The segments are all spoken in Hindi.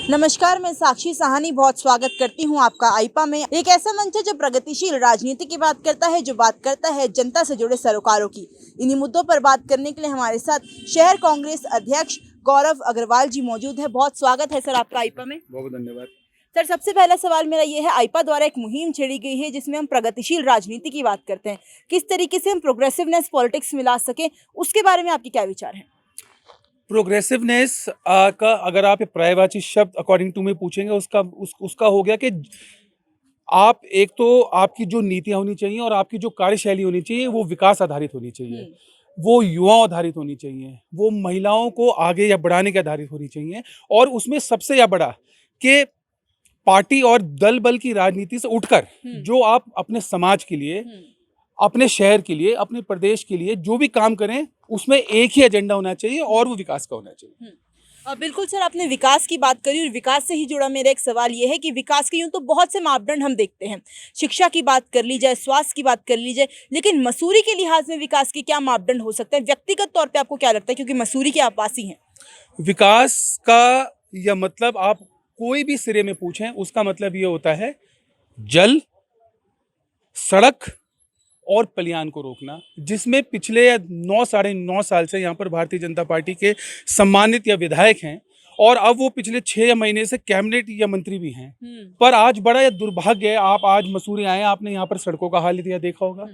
नमस्कार, मैं साक्षी साहनी बहुत स्वागत करती हूं आपका आईपा में। एक ऐसा मंच है जो प्रगतिशील राजनीति की बात करता है, जो बात करता है जनता से जुड़े सरोकारों की। इन्हीं मुद्दों पर बात करने के लिए हमारे साथ शहर कांग्रेस अध्यक्ष गौरव अग्रवाल जी मौजूद है। बहुत स्वागत है सर आपका आईपा में। बहुत धन्यवाद सर, सबसे पहला सवाल मेरा ये है, आईपा द्वारा एक मुहिम छेड़ी गई है जिसमें हम प्रगतिशील राजनीति की बात करते हैं। किस तरीके से हम प्रोग्रेसिवनेस पॉलिटिक्स में ला सके, उसके बारे में आपके क्या विचार हैं? प्रोग्रेसिवनेस का अगर आप पर्यायवाची शब्द अकॉर्डिंग टू में पूछेंगे उसका हो गया कि आप एक तो आपकी जो नीतियां होनी चाहिए और आपकी जो कार्यशैली होनी चाहिए वो विकास आधारित होनी चाहिए, वो युवाओं आधारित होनी चाहिए, वो महिलाओं को आगे या बढ़ाने के आधारित होनी चाहिए। और उसमें सबसे या बड़ा कि पार्टी और दल बल की राजनीति से उठकर जो आप अपने समाज के लिए, अपने शहर के लिए, अपने प्रदेश के लिए जो भी काम करें उसमें एक ही एजेंडा होना चाहिए और वो विकास का होना चाहिए। बिल्कुल सर, आपने विकास की बात करी और विकास से ही जुड़ा मेरा एक सवाल ये है कि विकास के यूं तो बहुत से मापदंड हम देखते हैं। शिक्षा की बात कर ली जाए, स्वास्थ्य की बात कर ली जाए, लेकिन मसूरी के लिहाज में विकास के क्या मापदंड हो सकते हैं? व्यक्तिगत तौर पे आपको क्या लगता है, क्योंकि मसूरी के आप वासी हैं? विकास का या मतलब आप कोई भी सिरे में पूछें उसका मतलब ये होता है जल, सड़क और पलियान को रोकना, जिसमें पिछले 9 साढ़े 9 साल से यहाँ पर भारतीय जनता पार्टी के सम्मानित या विधायक हैं और अब वो पिछले 6 महीने से कैबिनेट या मंत्री भी हैं। पर आज बड़ा या दुर्भाग्य है, आप आज मसूरी आए, आपने यहाँ पर सड़कों का हाल दिया देखा होगा।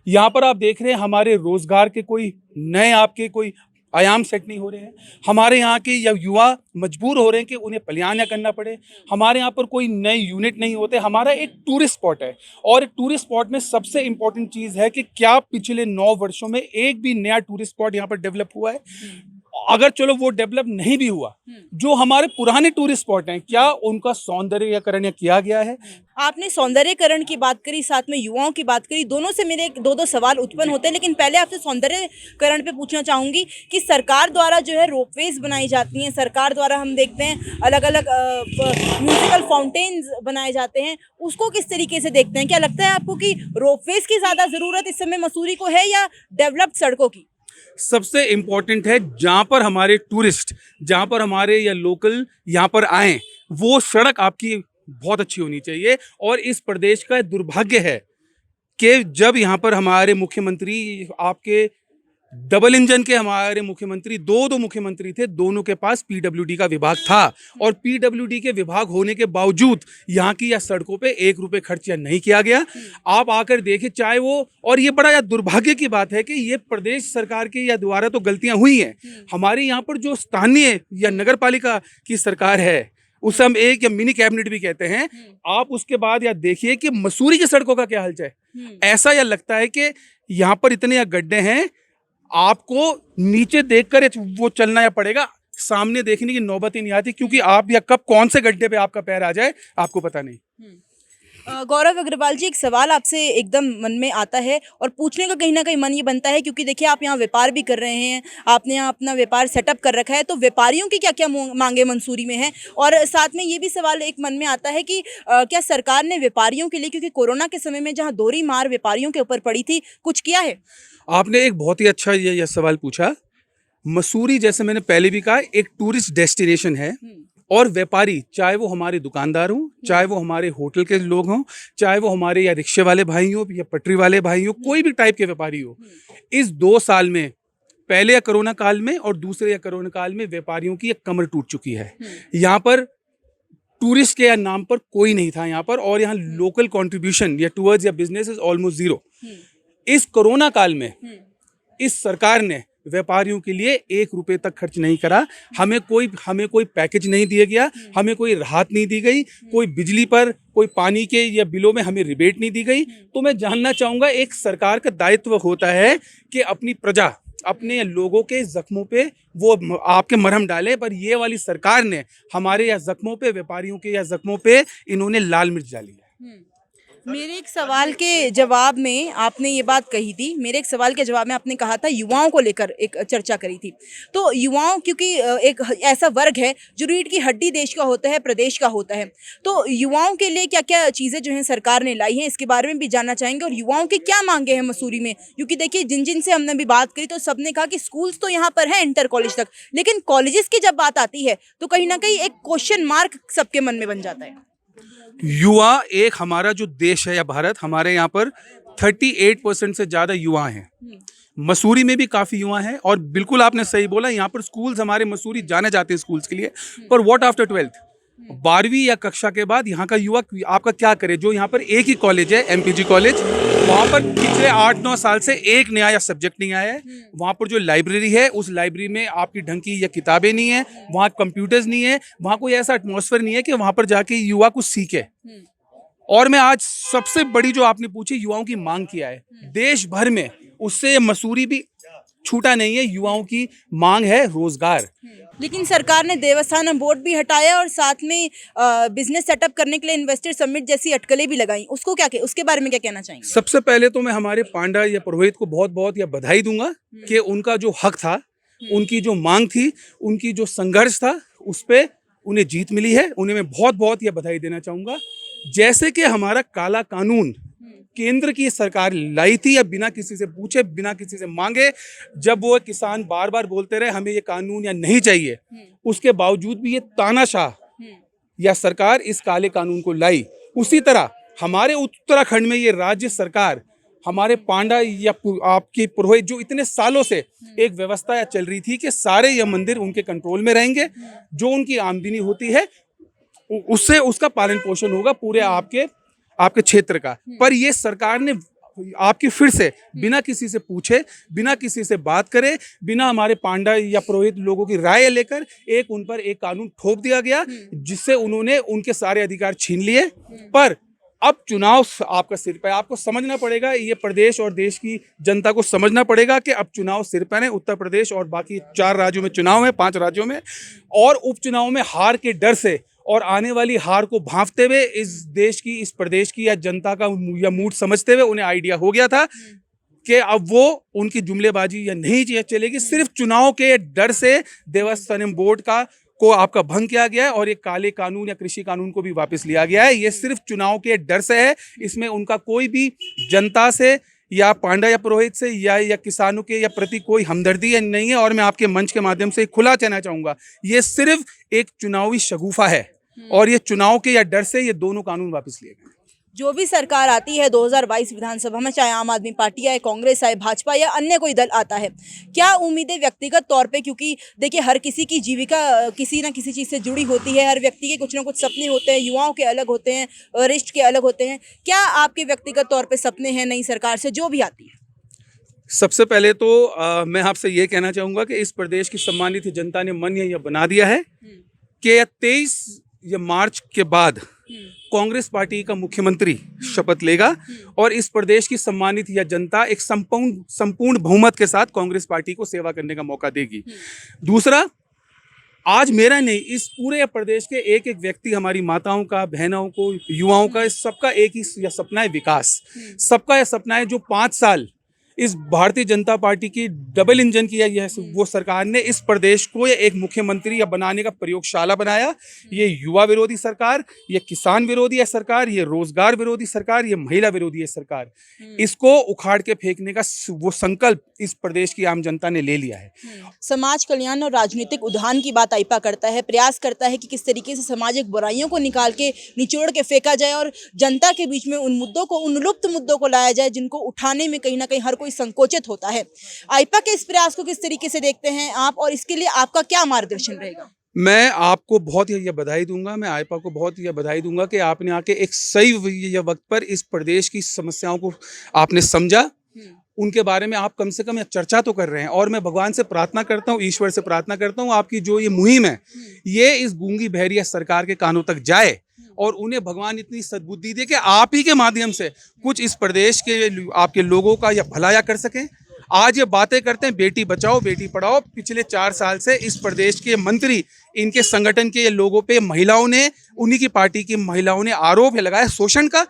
यहाँ पर आप देख रहे हैं हमारे रोजगार के कोई नए आपके कोई आयाम सेट नहीं हो रहे हैं। हमारे यहाँ के या युवा मजबूर हो रहे हैं कि उन्हें पलायन करना पड़े। हमारे यहाँ पर कोई नए यूनिट नहीं होते। हमारा एक टूरिस्ट स्पॉट है और टूरिस्ट स्पॉट में सबसे इम्पोर्टेंट चीज़ है कि क्या पिछले 9 वर्षों में एक भी नया टूरिस्ट स्पॉट यहाँ पर डेवलप हुआ है? अगर चलो वो डेवलप नहीं भी हुआ, जो हमारे पुराने टूरिस्ट स्पॉट हैं क्या उनका सौंदर्यीकरण किया गया है? आपने सौंदर्यीकरण की बात करी, साथ में युवाओं की बात करी, दोनों से मेरे दो सवाल उत्पन्न होते हैं। लेकिन पहले आपसे सौंदर्यीकरण पे पूछना चाहूंगी कि सरकार द्वारा जो है रोपवेज बनाई जाती हैं, सरकार द्वारा हम देखते हैं अलग अलग म्यूजिकल फाउंटेन्स बनाए जाते हैं, उसको किस तरीके से देखते हैं? क्या लगता है आपको कि रोपवेज की ज़्यादा ज़रूरत इस समय मसूरी को है या डेवलप्ड सड़कों की? सबसे इम्पोर्टेंट है जहाँ पर हमारे टूरिस्ट, जहाँ पर हमारे या लोकल यहाँ पर आए, वो सड़क आपकी बहुत अच्छी होनी चाहिए। और इस प्रदेश का दुर्भाग्य है कि जब यहाँ पर हमारे मुख्यमंत्री, आपके डबल इंजन के हमारे मुख्यमंत्री, दो मुख्यमंत्री थे, दोनों के पास पीडब्ल्यूडी का विभाग था और पीडब्ल्यूडी के विभाग होने के बावजूद यहाँ की या सड़कों पे 1 रुपये खर्च या नहीं किया गया। आप आकर देखिए, चाहे वो, और ये बड़ा या दुर्भाग्य की बात है कि ये प्रदेश सरकार की या द्वारा तो गलतियां हुई हैं। हमारे यहाँ पर जो स्थानीय या नगर पालिका की सरकार है, उसे हम एक या मिनी कैबिनेट भी कहते हैं, आप उसके बाद या देखिए कि मसूरी की सड़कों का क्या हाल है। ऐसा या लगता है कि यहाँ पर इतने गड्ढे हैं, आपको नीचे देखकर वो चलना या पड़ेगा, सामने देखने की नौबत ही नहीं आती, क्योंकि आप या कब कौन से गड्ढे पे आपका पैर आ जाए आपको पता नहीं। गौरव अग्रवाल जी, एक सवाल आपसे एकदम मन में आता है और पूछने का कहीं ना कहीं मन ये बनता है, क्योंकि देखिए आप यहाँ व्यापार भी कर रहे हैं, आपने यहाँ अपना व्यापार सेटअप कर रखा है, तो व्यापारियों की क्या क्या मांगे मंसूरी में हैं? और साथ में ये भी सवाल एक मन में आता है कि क्या सरकार ने व्यापारियों के लिए, क्योंकि कोरोना के समय में जहाँ दोहरी मार व्यापारियों के ऊपर पड़ी थी, कुछ किया है? आपने एक बहुत ही अच्छा यह सवाल पूछा। मसूरी, जैसे मैंने पहले भी कहा, एक टूरिस्ट डेस्टिनेशन है और व्यापारी, चाहे वो हमारे दुकानदार हों, चाहे वो हमारे होटल के लोग हों, चाहे वो हमारे या रिक्शे वाले भाई हों या पटरी वाले भाई हों, कोई भी टाइप के व्यापारी हो, इस 2 साल में, पहले या कोरोना काल में और दूसरे या कोरोना काल में, व्यापारियों की एक कमर टूट चुकी है। यहाँ पर टूरिस्ट के या नाम पर कोई नहीं था यहाँ पर, और यहाँ लोकल कॉन्ट्रीब्यूशन या टूवर्ड्स या बिजनेस इज ऑलमोस्ट 0। इस कोरोना काल में इस सरकार ने व्यापारियों के लिए 1 रुपये तक खर्च नहीं करा। हमें कोई पैकेज नहीं दिया गया, हमें कोई राहत नहीं दी गई, कोई बिजली पर, कोई पानी के या बिलों में हमें रिबेट नहीं दी गई। तो मैं जानना चाहूँगा, एक सरकार का दायित्व होता है कि अपनी प्रजा, अपने लोगों के जख्मों पे वो आपके मरहम डाले, पर ये वाली सरकार ने हमारे या जख्मों पे, व्यापारियों के या जख्मों पे इन्होंने लाल मिर्च डाली है। मेरे एक सवाल के जवाब में आपने ये बात कही थी, मेरे एक सवाल के जवाब में आपने कहा था युवाओं को लेकर एक चर्चा करी थी। तो युवाओं क्योंकि एक ऐसा वर्ग है जो रीढ़ की हड्डी देश का होता है, प्रदेश का होता है। तो युवाओं के लिए क्या-क्या चीज़ें जो हैं सरकार ने लाई हैं, इसके बारे में भी जानना चाहेंगे और युवाओं की क्या माँगे हैं मसूरी में? क्योंकि देखिए जिन-जिन से हमने अभी बात करी तो सबने कहा कि स्कूल्स तो यहाँ पर हैं इंटर कॉलेज तक, लेकिन कॉलेजेस की जब बात आती है तो कहीं न कहीं एक क्वेश्चन मार्क सबके मन में बन जाता है। युवा एक हमारा जो देश है या भारत, हमारे यहाँ पर 38% से ज़्यादा युवा हैं। मसूरी में भी काफ़ी युवा हैं और बिल्कुल आपने सही बोला, यहाँ पर स्कूल्स हमारे मसूरी जाने जाते हैं स्कूल्स के लिए। पर व्हाट आफ्टर 12th, 12वीं या कक्षा के बाद यहाँ का युवा आपका क्या करे? जो यहाँ पर एक ही कॉलेज है, एमपीजी कॉलेज, वहाँ पर पिछले 8-9 साल से एक नया या सब्जेक्ट नहीं आया है। वहाँ पर जो लाइब्रेरी है, उस लाइब्रेरी में आपकी ढंग की या किताबें नहीं है, वहाँ कंप्यूटर्स नहीं है, वहाँ कोई ऐसा एटमॉस्फेयर नहीं है कि वहाँ पर जाके युवा कुछ सीखे। और मैं आज सबसे बड़ी जो आपने पूछी युवाओं की मांग किया है, देश भर में उससे मसूरी भी छूटा नहीं है। युवाओं की मांग है रोजगार। लेकिन सरकार ने देवस्थानम बोर्ड भी हटाया और साथ में बिजनेस सेटअप करने के लिए इन्वेस्टर समिट जैसी अटकलें भी लगाई। उसको उसके बारे में क्या कहना चाहेंगे? सबसे पहले तो मैं हमारे पांडा या पुरोहित को बहुत बहुत या बधाई दूंगा कि उनका जो हक था, उनकी जो मांग थी, उनकी जो संघर्ष था, उस पे उन्हें जीत मिली है। उन्हें मैं बहुत बहुत या बधाई देना चाहूंगा। जैसे कि हमारा काला कानून केंद्र की सरकार लाई थी, या बिना किसी से पूछे, बिना किसी से मांगे, जब वो किसान बार बार बोलते रहे हमें ये कानून या नहीं चाहिए, उसके बावजूद भी ये तानाशाह या सरकार इस काले कानून को लाई। उसी तरह हमारे उत्तराखंड में ये राज्य सरकार, हमारे पांडा या आपकी पुरोहित, जो इतने सालों से एक व्यवस्था चल रही थी कि सारे ये मंदिर उनके कंट्रोल में रहेंगे, जो उनकी आमदनी होती है उससे उसका पालन पोषण होगा पूरे आपके क्षेत्र का। पर ये सरकार ने आपकी फिर से बिना किसी से पूछे, बिना किसी से बात करे, बिना हमारे पांडा या पुरोहित लोगों की राय लेकर उन पर एक कानून थोप दिया गया, जिससे उन्होंने उनके सारे अधिकार छीन लिए। पर अब चुनाव आपका सिर पर है। आपको समझना पड़ेगा, ये प्रदेश और देश की जनता को समझना पड़ेगा कि अब चुनाव सिर पर है। उत्तर प्रदेश और बाकी 4 राज्यों में चुनाव है, 5 राज्यों में, और उपचुनाव में हार के डर से और आने वाली हार को भांपते हुए इस देश की, इस प्रदेश की या जनता का या मूड समझते हुए उन्हें आइडिया हो गया था कि अब वो उनकी जुमलेबाजी या नहीं चलेगी। सिर्फ चुनाव के डर से देवस्थानम बोर्ड को आपका भंग किया गया है और ये काले कानून या कृषि कानून को भी वापस लिया गया है। ये सिर्फ चुनाव के डर से है। इसमें उनका कोई भी जनता से या पांडा या पुरोहित से या किसानों के या प्रति कोई हमदर्दी नहीं है। और मैं आपके मंच के माध्यम से खुला कहना चाहूँगा, ये सिर्फ एक चुनावी शगुफा है और ये चुनाव के या डर से ये दोनों कानून वापस लिए गए। जो भी सरकार आती है 2022 विधानसभा में, चाहे आम आदमी पार्टी आए, कांग्रेस आए, भाजपा या अन्य कोई दल आता है, क्या उम्मीदें व्यक्तिगत तौर पे, क्योंकि देखिए हर किसी की जीविका किसी ना किसी चीज़ से जुड़ी होती है, हर व्यक्ति के कुछ ना कुछ सपने होते हैं, युवाओं के अलग होते हैं, वरिष्ठ के अलग होते हैं, क्या आपके व्यक्तिगत तौर पे सपने हैं नई सरकार से जो भी आती है? सबसे पहले तो मैं आपसे ये कहना चाहूँगा कि इस प्रदेश की सम्मानित जनता ने मन यह बना दिया है कि 23 मार्च के बाद कांग्रेस पार्टी का मुख्यमंत्री शपथ लेगा और इस प्रदेश की सम्मानित या जनता एक संपूर्ण बहुमत के साथ कांग्रेस पार्टी को सेवा करने का मौका देगी। दूसरा, आज मेरा नहीं, इस पूरे प्रदेश के एक एक व्यक्ति, हमारी माताओं का, बहनों को, युवाओं का, सबका एक ही सपना है विकास। सबका यह सपना है जो 5 साल इस भारतीय जनता पार्टी की डबल इंजन की है, वो सरकार ने इस प्रदेश को एक मुख्यमंत्री या बनाने का प्रयोगशाला बनाया। ये युवा विरोधी सरकार, ये किसान विरोधी है सरकार, ये रोजगार विरोधी सरकार, ये महिला विरोधी है सरकार, इसको उखाड़ के फेंकने का वो संकल्प इस प्रदेश की आम जनता ने ले लिया है। समाज कल्याण और राजनीतिक उद्यान की बात आईपा करता है, प्रयास करता है कि किस तरीके से सामाजिक बुराइयों को निकाल के निचोड़ के फेंका जाए और जनता के बीच में उन मुद्दों को, उन लुप्त मुद्दों को लाया जाए जिनको उठाने में कहीं ना कहीं हर कोई संकोचित होता है। आईपा के इस प्रयास को किस तरीके से देखते हैं आप और इसके लिए आपका क्या मार्गदर्शन रहेगा? मैं आपको बहुत ही बधाई दूंगा, मैं आईपा को बहुत ही बधाई दूंगा कि आपने आके एक सही वक्त पर इस प्रदेश की समस्याओं को आपने समझा, उनके बारे में आप कम से कम चर्चा तो कर रहे हैं। और मैं भगवान से प्रार्थना करता हूँ, ईश्वर से प्रार्थना करता हूँ, आपकी जो ये मुहिम है ये इस गूंगी बहरी सरकार के कानों तक जाए और उन्हें भगवान इतनी सद्बुद्धि दे कि आप ही के माध्यम से कुछ इस प्रदेश के आपके लोगों का या भलाया कर सकें। आज ये बातें करते हैं बेटी बचाओ बेटी पढ़ाओ, पिछले 4 साल से इस प्रदेश के मंत्री, इनके संगठन के लोगों पे महिलाओं ने, उन्हीं की पार्टी की महिलाओं ने आरोप लगाया शोषण का,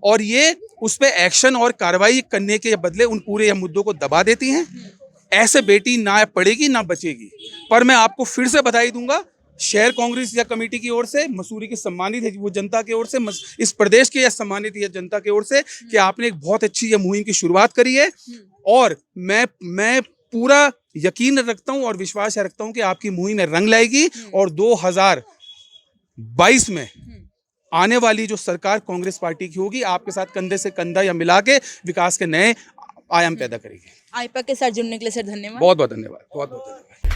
और ये उस पर एक्शन और कार्रवाई करने के बदले उन पूरे मुद्दों को दबा देती हैं। ऐसे बेटी ना पढ़ेगी ना बचेगी। पर मैं आपको फिर से बधाई दूंगा, शहर कांग्रेस या कमेटी की ओर से, मसूरी की सम्मानित है वो जनता की ओर से, इस प्रदेश के या सम्मानित है जनता की ओर से, कि आपने एक बहुत अच्छी ये मुहिम की शुरुआत करी है। और मैं पूरा यकीन रखता हूं और विश्वास रखता हूं कि आपकी मुहिम में रंग लाएगी और 2022 में आने वाली जो सरकार कांग्रेस पार्टी की होगी, आपके साथ कंधे से कंधा या मिला के विकास के नए आयाम पैदा करेगी। आईपैक के साथ जुड़ने के लिए सर धन्यवाद। बहुत बहुत धन्यवाद। बहुत बहुत धन्यवाद।